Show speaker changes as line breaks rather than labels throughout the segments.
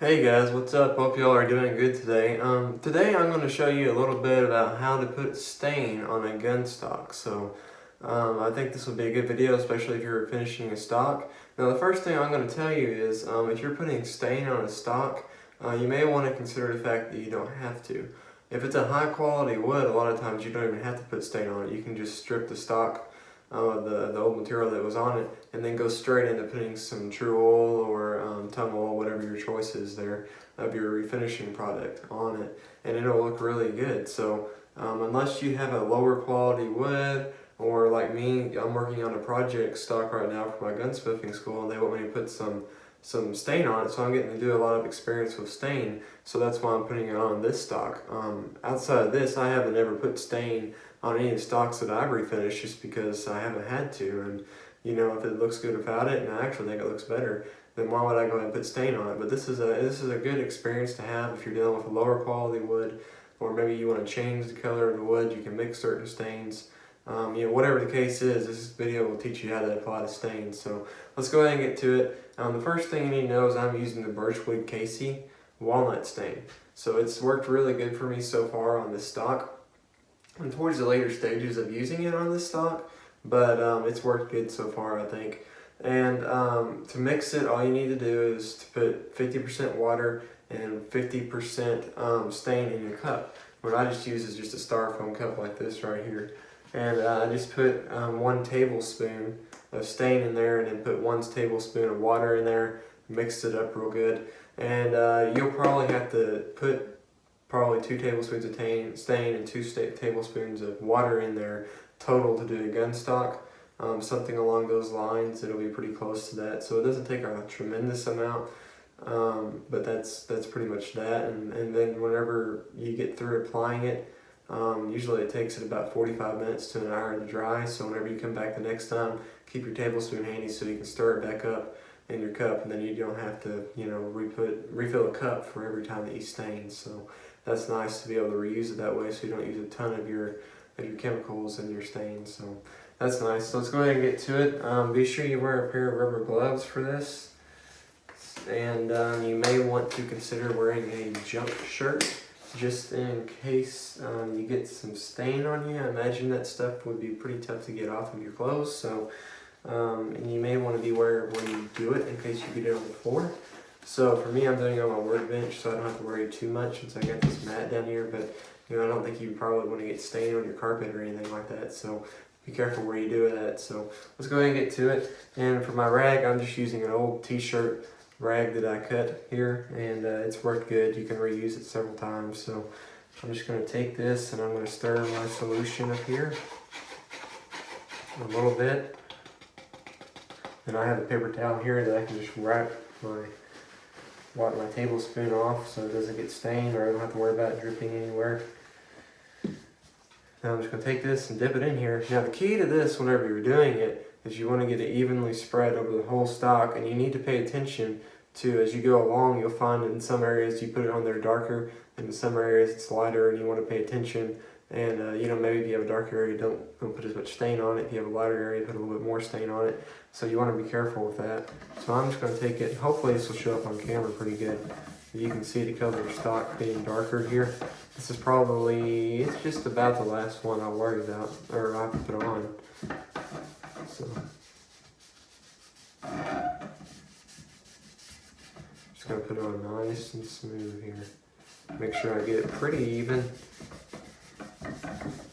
Hey guys, what's up? Hope y'all are doing good today. Today I'm going to show you a little bit about how to put stain on a gun stock. I think this will be a good video, especially if you're finishing a stock. Now the first thing I'm going to tell you is if you're putting stain on a stock, you may want to consider the fact that you don't have to. If it's a high quality wood, a lot of times you don't even have to put stain on it. You can just strip the stock the old material that was on it, and then go straight into putting some true oil or tung oil, whatever your choice is there, of your refinishing product on it, and it'll look really good. So unless you have a lower quality wood, or like me, I'm working on a project stock right now for my gunsmithing school, and they want me to put some stain on it, so I'm getting to do a lot of experience with stain, so that's why I'm putting it on this stock. Outside of this, I haven't ever put stain on any of the stocks that I've refinished, just because I haven't had to, and you know, if it looks good without it, and I actually think it looks better, then why would I go ahead and put stain on it? But this is a good experience to have if you're dealing with a lower quality wood, or maybe you want to change the color of the wood. You can mix certain stains. You know, whatever the case is, this video will teach you how to apply the stains. So let's go ahead and get to it. The first thing you need to know is I'm using the Birchwood Casey walnut stain. So it's worked really good for me so far on this stock. I'm towards the later stages of using it on this stock, but it's worked good so far, I think. And to mix it, all you need to do is to put 50% water and 50% stain in your cup. What I just use is just a styrofoam cup like this right here. And I just put 1 tablespoon of stain in there, and then put 1 tablespoon of water in there, mixed it up real good. And you'll probably have to put 2 tablespoons of stain and 2 tablespoons of water in there total to do a gun stock. Something along those lines. It'll be pretty close to that, so it doesn't take a tremendous amount, but that's pretty much that. And then whenever you get through applying it, usually it takes it about 45 minutes to an hour to dry, so whenever you come back the next time, keep your tablespoon handy so you can stir it back up in your cup, and then you don't have to, you know, refill a cup for every time that you stain. So that's nice to be able to reuse it that way, so you don't use a ton of your chemicals in your stains. So that's nice. So let's go ahead and get to it. Be sure you wear a pair of rubber gloves for this, and you may want to consider wearing a jump shirt just in case you get some stain on you. I imagine that stuff would be pretty tough to get off of your clothes, so and you may want to be aware of when you do it in case you get it on the floor. So for me, I'm doing it on my workbench, so I don't have to worry too much since I got this mat down here. But you know, I don't think you probably want to get stain on your carpet or anything like that, so be careful where you do it at. So let's go ahead and get to it. And for my rag, I'm just using an old t-shirt rag that I cut here, and it's worked good. You can reuse it several times. So I'm just going to take this and I'm going to stir my solution up here a little bit. And I have a paper towel here that I can just wipe my tablespoon off so it doesn't get stained, or I don't have to worry about it dripping anywhere. Now I'm just going to take this and dip it in here. Now the key to this whenever you're doing it is you want to get it evenly spread over the whole stock, and you need to pay attention to, as you go along, you'll find in some areas you put it on there darker, and in some areas it's lighter, and you want to pay attention. And you know, maybe if you have a darker area, don't put as much stain on it. If you have a lighter area, put a little bit more stain on it. So you want to be careful with that. So I'm just going to take it. Hopefully this will show up on camera pretty good. You can see the color of the stock being darker here. This is probably, it's just about the last one I'll worry about, or I have to put on. So just going to put it on nice and smooth here. Make sure I get it pretty even.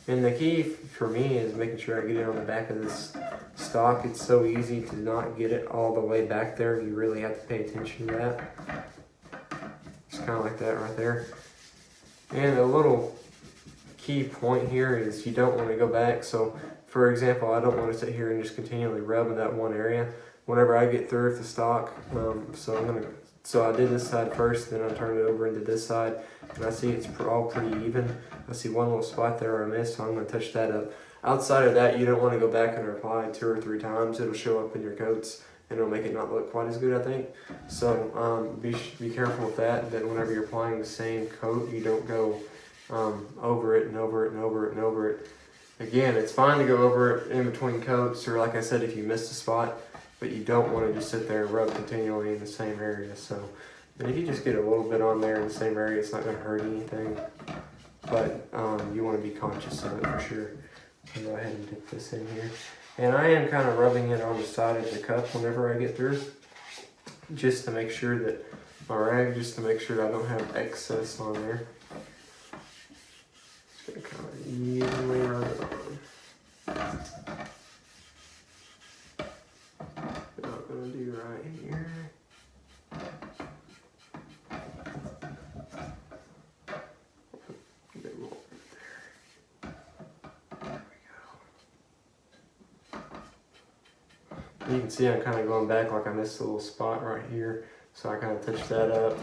And the key for me is making sure I get it on the back of this stock. It's so easy to not get it all the way back there. You really have to pay attention to that. Just kind of like that right there. And a little key point here is you don't want to go back. So for example, I don't want to sit here and just continually rub in that one area. Whenever I get through with the stock, so I did this side first, then I turned it over and did this side, and I see it's all pretty even. I see one little spot there I missed, so I'm going to touch that up. Outside of that, you don't want to go back and apply 2 or 3 times. It'll show up in your coats, and it'll make it not look quite as good, I think. So be careful with that whenever you're applying the same coat, you don't go over it and over it and over it and over it. Again, it's fine to go over it in between coats, or like I said, if you missed a spot, but you don't want to just sit there and rub continually in the same area. So And if you just get a little bit on there in the same area, it's not going to hurt anything. But you want to be conscious of it for sure. I'll go ahead and dip this in here. And I am kind of rubbing it on the side of the cup whenever I get through, just to make sure that my rag, just to make sure I don't have excess on there. Just gonna kind of evenly rub it on. What I'm gonna do right here. A bit more there. There we go. You can see I'm kind of going back, like I missed a little spot right here. So I kind of touched that up.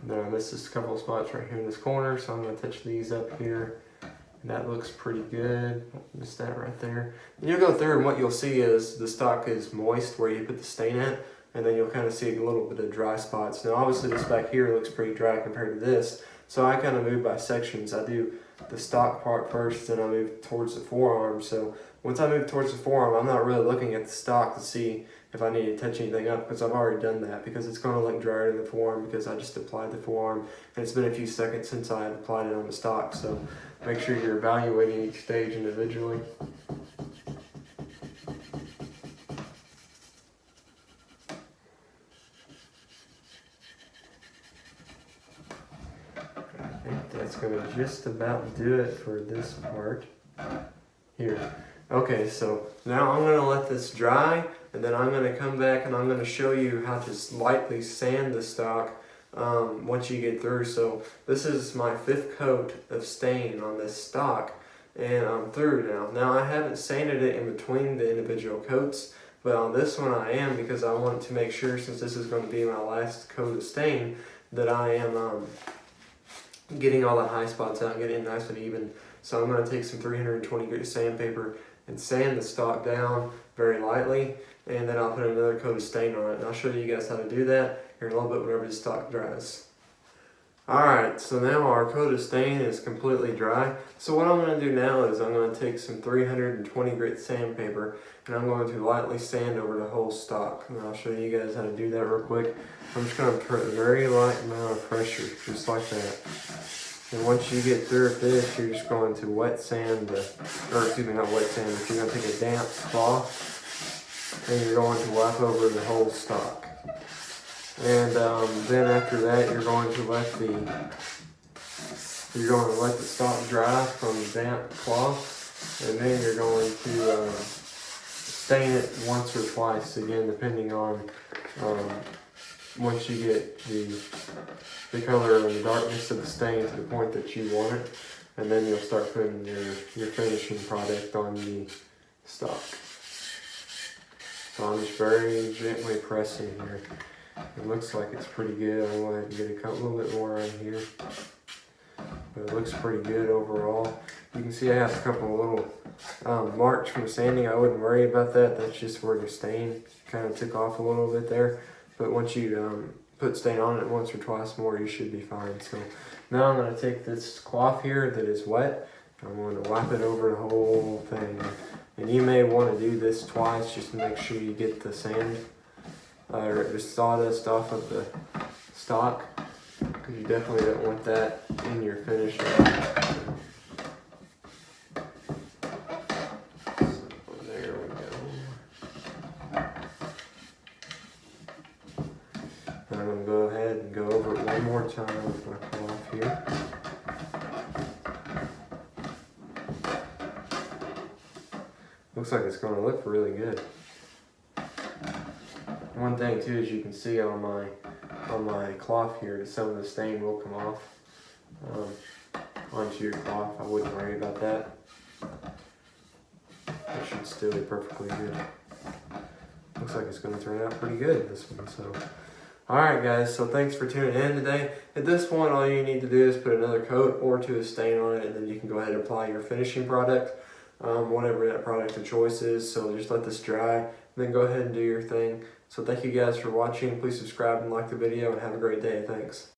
And then I missed this couple of spots right here in this corner. So I'm going to touch these up here. And that looks pretty good. Missed that right there. And you'll go through and what you'll see is the stock is moist where you put the stain at. And then you'll kind of see a little bit of dry spots. Now obviously this back here looks pretty dry compared to this. So I kind of move by sections. I do the stock part first, then I move towards the forearm. So once I move towards the forearm, I'm not really looking at the stock to see if I need to touch anything up, because I've already done that, because it's going to look drier than the forearm because I just applied the forearm and it's been a few seconds since I applied it on the stock. So make sure you're evaluating each stage individually. I think that's going to just about do it for this part here. Okay, so now I'm going to let this dry, and then I'm going to come back and I'm going to show you how to lightly sand the stock once you get through. So this is my 5th coat of stain on this stock, and I'm through now. Now I haven't sanded it in between the individual coats, but on this one I am, because I want to make sure, since this is going to be my last coat of stain, that I am getting all the high spots out and getting it nice and even. So I'm going to take some 320 grit sandpaper and sand the stock down very lightly, and then I'll put another coat of stain on it. And I'll show you guys how to do that here in a little bit whenever the stock dries. Alright, so now our coat of stain is completely dry. So what I'm going to do now is I'm going to take some 320 grit sandpaper and I'm going to lightly sand over the whole stock. And I'll show you guys how to do that real quick. I'm just going to put a very light amount of pressure, just like that. And once you get through with this, you're just going to wet sand, or excuse me, not wet sand, but you're going to take a damp cloth and you're going to wipe over the whole stock. And then after that, you're going to let the stock dry from the damp cloth, and then you're going to stain it once or twice, again depending on once you get the color and the darkness of the stain to the point that you want it, and then you'll start putting your finishing product on the stock. So I'm just very gently pressing here. It looks like it's pretty good. I'm going to get a little bit more on here, but it looks pretty good overall. You can see I have a couple of little marks from sanding. I wouldn't worry about that. That's just where the stain kind of took off a little bit there. But once you put stain on it once or twice more, you should be fine. So now I'm going to take this cloth here that is wet. I'm going to wipe it over the whole thing. And you may want to do this twice just to make sure you get the sand or the sawdust off of the stock, because you definitely don't want that in your finish. So there we go. I'm going to go ahead and go over it one more time with my cloth here. Looks like it's going to look really good. One thing too is you can see on my cloth here, some of the stain will come off onto your cloth. I wouldn't worry about that. It should still be perfectly good. Looks like it's going to turn out pretty good, this one. So, alright guys, so thanks for tuning in today. At this point, all you need to do is put another coat or two of stain on it, and then you can go ahead and apply your finishing product, whatever that product of choice is. So just let this dry, and then go ahead and do your thing. So thank you guys for watching. Please subscribe and like the video, and have a great day. Thanks.